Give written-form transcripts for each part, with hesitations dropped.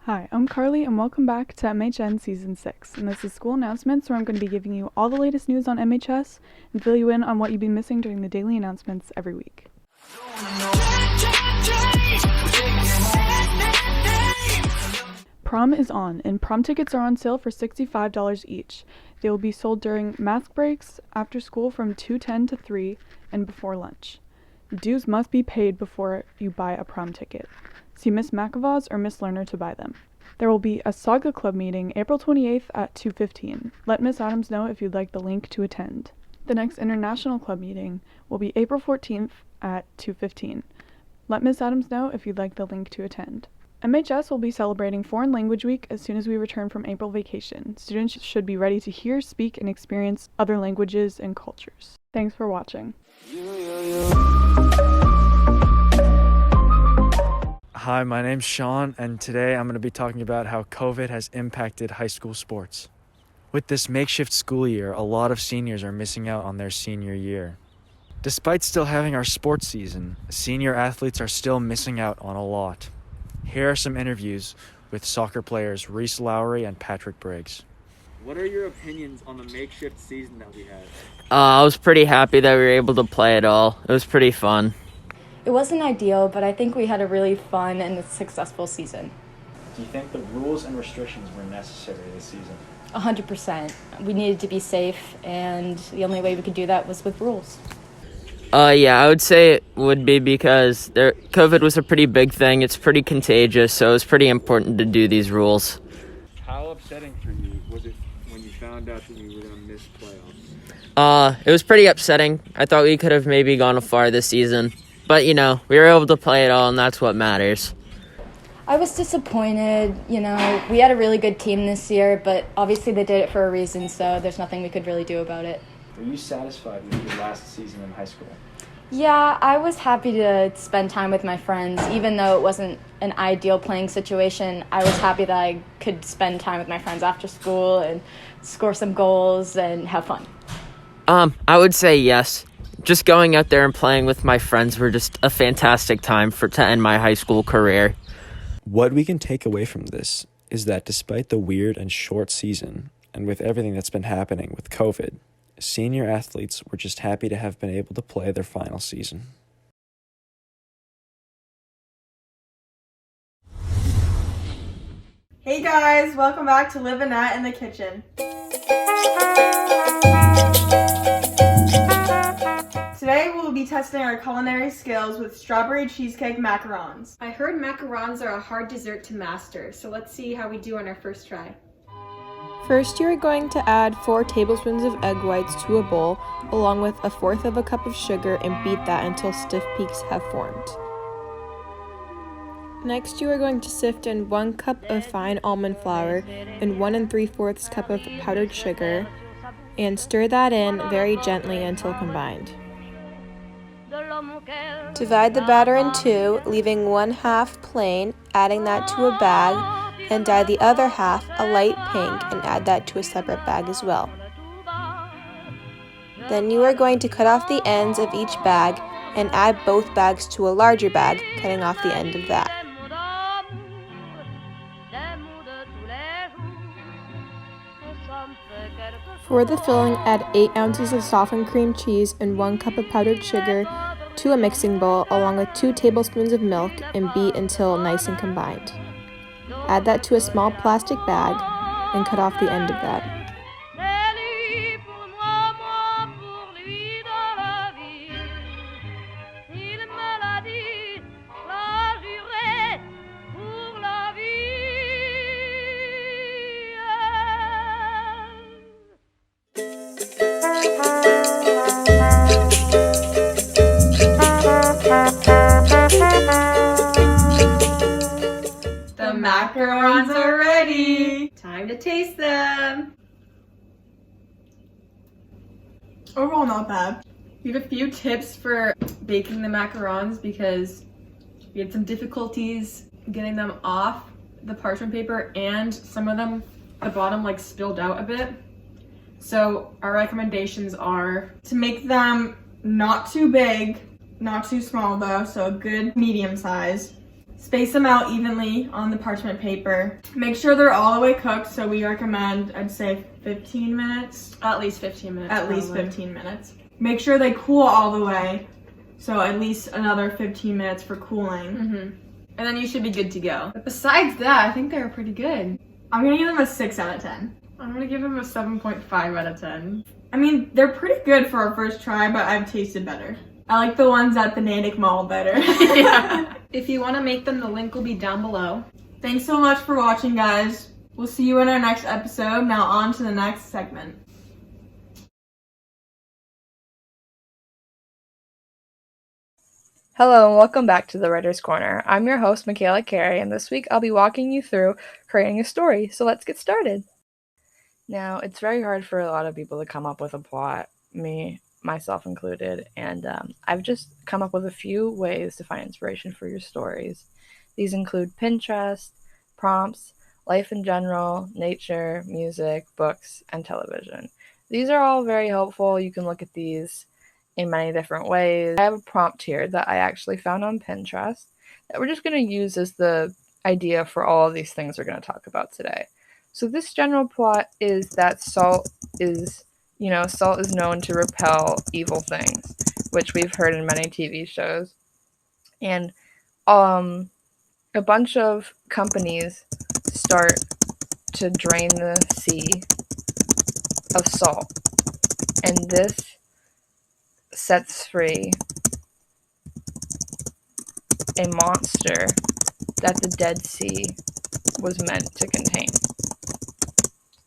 Hi, I'm Carly and welcome back to MHN Season 6, and this is school announcements where I'm going to be giving you all the latest news on MHS and fill you in on what you've been missing during the daily announcements every week. Prom is on, and prom tickets are on sale for $65 each. They will be sold during math breaks, after school from 2:10 to 3, and before lunch. Dues must be paid before you buy a prom ticket. See Miss Macarons or Miss Lerner to buy them. There will be a Saga Club meeting April 28th at 2:15. Let Miss Adams know if you'd like the link to attend. The next International Club meeting will be April 14th at 2:15. Let Miss Adams know if you'd like the link to attend. MHS will be celebrating Foreign Language Week as soon as we return from April vacation. Students should be ready to hear, speak, and experience other languages and cultures. Thanks for watching. Hi, my name's Sean, and today I'm going to be talking about how COVID has impacted high school sports. With this makeshift school year, a lot of seniors are missing out on their senior year. Despite still having our sports season, senior athletes are still missing out on a lot. Here are some interviews with soccer players Reese Lowry and Patrick Briggs. What are your opinions on the makeshift season that we had? I was pretty happy that we were able to play it all. It was pretty fun. It wasn't ideal, but I think we had a really fun and successful season. Do you think the rules and restrictions were necessary this season? 100%. We needed to be safe, and the only way we could do that was with rules. Yeah, I would say it would be because COVID was a pretty big thing. It's pretty contagious, so it was pretty important to do these rules. How upsetting for you was it when you found out that you were going to miss playoffs? It was pretty upsetting. I thought we could have maybe gone far this season. But, we were able to play it all, and that's what matters. I was disappointed. We had a really good team this year, but obviously they did it for a reason, so there's nothing we could really do about it. Were you satisfied with your last season in high school? Yeah, I was happy to spend time with my friends. Even though it wasn't an ideal playing situation, I was happy that I could spend time with my friends after school and score some goals and have fun. I would say yes. Just going out there and playing with my friends were just a fantastic time to end my high school career. What we can take away from this is that despite the weird and short season, and with everything that's been happening with COVID, senior athletes were just happy to have been able to play their final season. Hey guys, welcome back to Liv Nat in the kitchen. Today we'll be testing our culinary skills with strawberry cheesecake macarons. I heard macarons are a hard dessert to master, so let's see how we do on our first try. First, you are going to add 4 tablespoons of egg whites to a bowl, along with 1/4 cup of sugar, and beat that until stiff peaks have formed. Next, you are going to sift in 1 cup of fine almond flour and 1 3/4 cup of powdered sugar, and stir that in very gently until combined. Divide the batter in 2, leaving 1/2 plain, adding that to a bag, and dye the other half a light pink and add that to a separate bag as well. Then you are going to cut off the ends of each bag and add both bags to a larger bag, cutting off the end of that. For the filling, add 8 ounces of softened cream cheese and 1 cup of powdered sugar to a mixing bowl, along with 2 tablespoons of milk, and beat until nice and combined. Add that to a small plastic bag and cut off the end of that. The macarons are ready! Time to taste them! Overall, not bad. We have a few tips for baking the macarons because we had some difficulties getting them off the parchment paper, and some of them, the bottom spilled out a bit. So our recommendations are to make them not too big, not too small though, so a good medium size. Space them out evenly on the parchment paper. Make sure they're all the way cooked, so we recommend, I'd say 15 minutes. At least 15 minutes. At least 15 minutes. Make sure they cool all the way, so at least another 15 minutes for cooling. And then you should be good to go. But besides that, I think they were pretty good. I'm gonna give them a 6 out of 10. I'm gonna give them a 7.5 out of 10. I mean, they're pretty good for our first try, but I've tasted better. I like the ones at the Natick Mall better. Yeah. If you want to make them, the link will be down below. Thanks so much for watching, guys. We'll see you in our next episode. Now on to the next segment. Hello and welcome back to the Writer's Corner. I'm your host, Micaela Carey, and this week I'll be walking you through creating a story. So let's get started. Now, it's very hard for a lot of people to come up with a plot, myself included, and I've just come up with a few ways to find inspiration for your stories. These include Pinterest, prompts, life in general, nature, music, books, and television. These are all very helpful. You can look at these in many different ways. I have a prompt here that I actually found on Pinterest that we're just going to use as the idea for all of these things we're going to talk about today. So this general plot is that salt is known to repel evil things, which we've heard in many TV shows. And a bunch of companies start to drain the sea of salt. And this sets free a monster that the Dead Sea was meant to contain.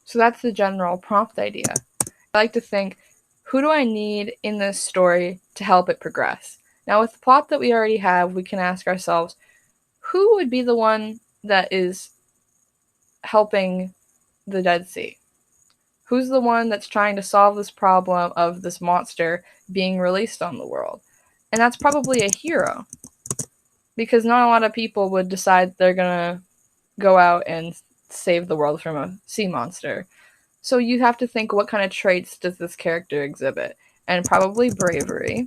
So that's the general prompt idea. I like to think, who do I need in this story to help it progress? Now, with the plot that we already have, we can ask ourselves, who would be the one that is helping the Dead Sea? Who's the one that's trying to solve this problem of this monster being released on the world? And that's probably a hero, because not a lot of people would decide they're gonna go out and save the world from a sea monster. So you have to think, what kind of traits does this character exhibit? And probably bravery,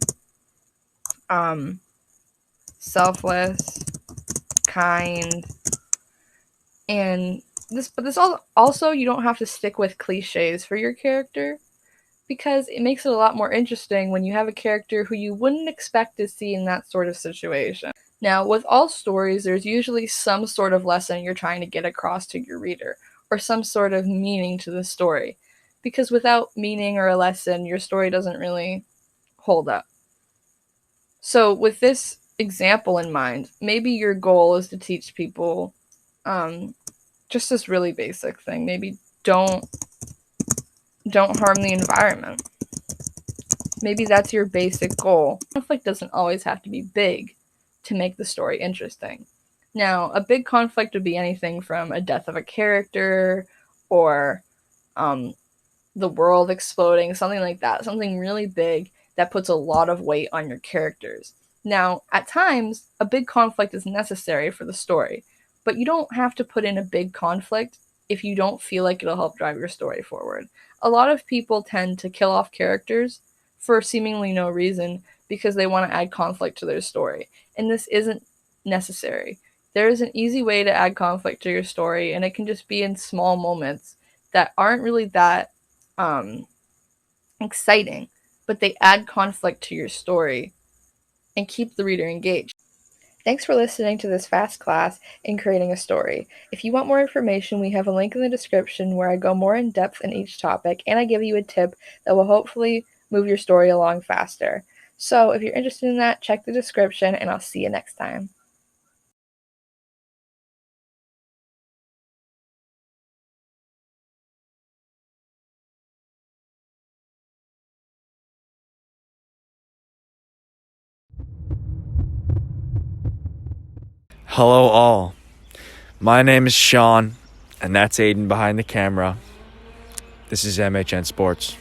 selfless, kind, and this also, you don't have to stick with cliches for your character, because it makes it a lot more interesting when you have a character who you wouldn't expect to see in that sort of situation. Now, with all stories, there's usually some sort of lesson you're trying to get across to your reader, or some sort of meaning to the story, because without meaning or a lesson, your story doesn't really hold up. So with this example in mind, maybe your goal is to teach people just this really basic thing. Maybe don't harm the environment. Maybe that's your basic goal. Conflict doesn't always have to be big to make the story interesting. Now, a big conflict would be anything from a death of a character, or the world exploding, something like that. Something really big that puts a lot of weight on your characters. Now, at times, a big conflict is necessary for the story, but you don't have to put in a big conflict if you don't feel like it'll help drive your story forward. A lot of people tend to kill off characters for seemingly no reason because they want to add conflict to their story, and this isn't necessary. There is an easy way to add conflict to your story, and it can just be in small moments that aren't really that exciting, but they add conflict to your story and keep the reader engaged. Thanks for listening to this fast class in creating a story. If you want more information, we have a link in the description where I go more in depth in each topic, and I give you a tip that will hopefully move your story along faster. So if you're interested in that, check the description, and I'll see you next time. Hello all. My name is Sean, and that's Aiden behind the camera. This is MHN Sports.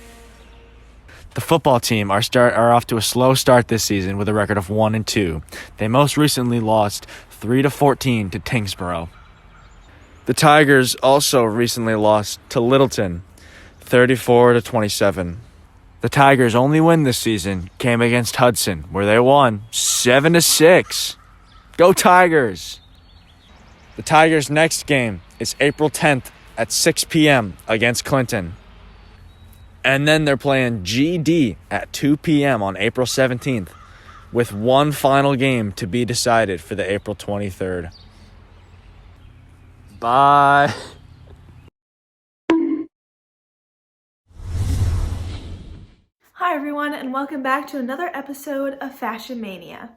The football team are off to a slow start this season with a record of 1-2. They most recently lost 3-14 to Tingsboro. The Tigers also recently lost to Littleton, 34-27. The Tigers' only win this season came against Hudson, where they won 7-6. Go Tigers! The Tigers' next game is April 10th at 6 p.m. against Clinton. And then they're playing GD at 2 p.m. on April 17th, with one final game to be decided for the April 23rd. Bye. Hi everyone, and welcome back to another episode of Fashion Mania.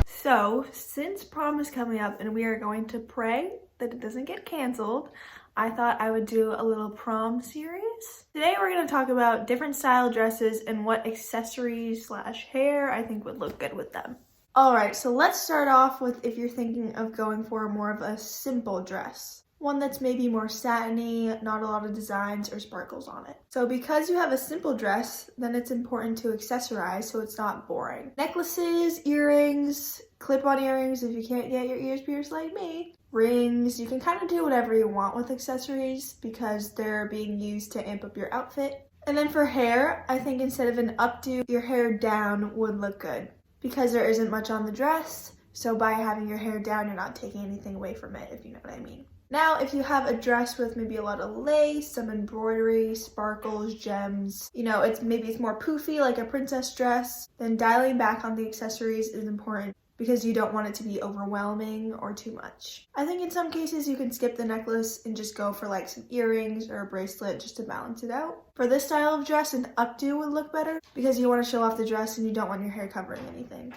So, since prom is coming up and we are going to pray that it doesn't get canceled, I thought I would do a little prom series. Today we're going to talk about different style dresses and what accessories / hair I think would look good with them. Alright, so let's start off with if you're thinking of going for more of a simple dress. One that's maybe more satiny, not a lot of designs or sparkles on it. So because you have a simple dress, then it's important to accessorize so it's not boring. Necklaces, earrings, clip-on earrings if you can't get your ears pierced like me. Rings, you can kind of do whatever you want with accessories because they're being used to amp up your outfit. And then for hair, I think instead of an updo, your hair down would look good. Because there isn't much on the dress, so by having your hair down, you're not taking anything away from it, if you know what I mean. Now, if you have a dress with maybe a lot of lace, some embroidery, sparkles, gems, maybe it's more poofy like a princess dress, then dialing back on the accessories is important because you don't want it to be overwhelming or too much. I think in some cases you can skip the necklace and just go for like some earrings or a bracelet just to balance it out. For this style of dress, an updo would look better because you want to show off the dress and you don't want your hair covering anything.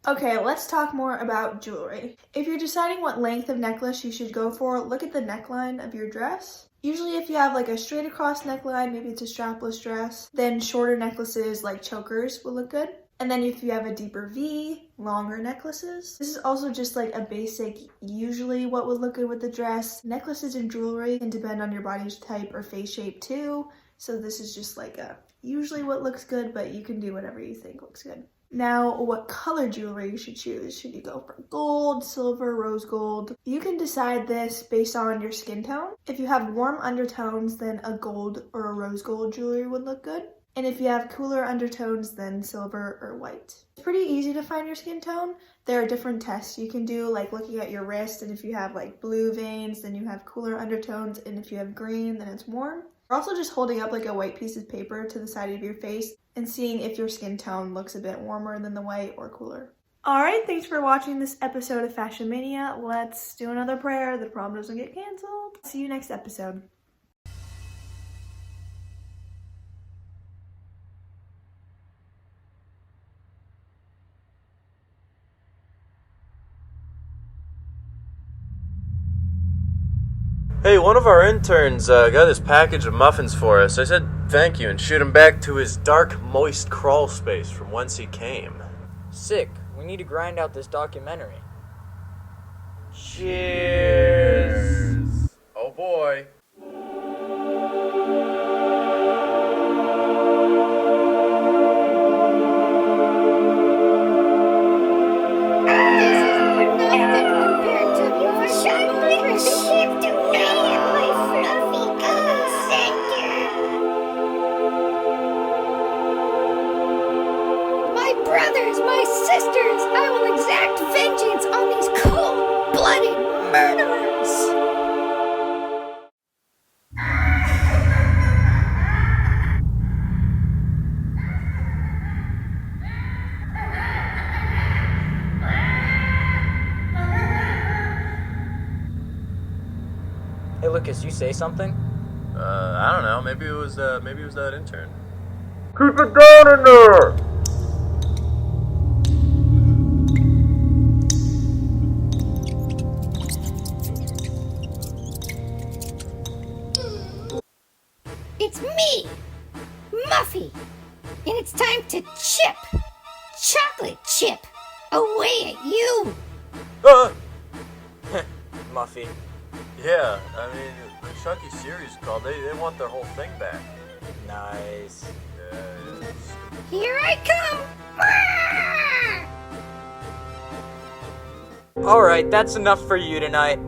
Okay, let's talk more about jewelry. If you're deciding what length of necklace you should go for, look at the neckline of your dress. Usually if you have like a straight across neckline, maybe it's a strapless dress, then shorter necklaces like chokers will look good. And then if you have a deeper V, longer necklaces. This is also just like a basic, usually what would look good with the dress. Necklaces and jewelry can depend on your body type or face shape too. So this is just like usually what looks good, but you can do whatever you think looks good. Now, what color jewelry you should choose? Should you go for gold, silver, rose gold? You can decide this based on your skin tone. If you have warm undertones, then a gold or a rose gold jewelry would look good. And if you have cooler undertones, then silver or white. It's pretty easy to find your skin tone. There are different tests you can do, like looking at your wrist, and if you have like blue veins, then you have cooler undertones, and if you have green, then it's warm. Or also just holding up like a white piece of paper to the side of your face and seeing if your skin tone looks a bit warmer than the white or cooler. Alright, thanks for watching this episode of Fashion Mania. Let's do another prayer the prom doesn't get canceled. See you next episode. Hey, one of our interns got this package of muffins for us. I said thank you and shoot him back to his dark, moist crawl space from whence he came. Sick. We need to grind out this documentary. Cheers! Oh boy. My sisters, I will exact vengeance on these cold-blooded murderers! Hey, Lucas, you say something? I don't know. Maybe it was that intern. Keep it down in there! It's me, Muffy, and it's time to chip, chocolate chip, away at you. Muffy. Yeah, I mean, the Chucky series called. They want their whole thing back. Nice. Here I come. Alright, that's enough for you tonight.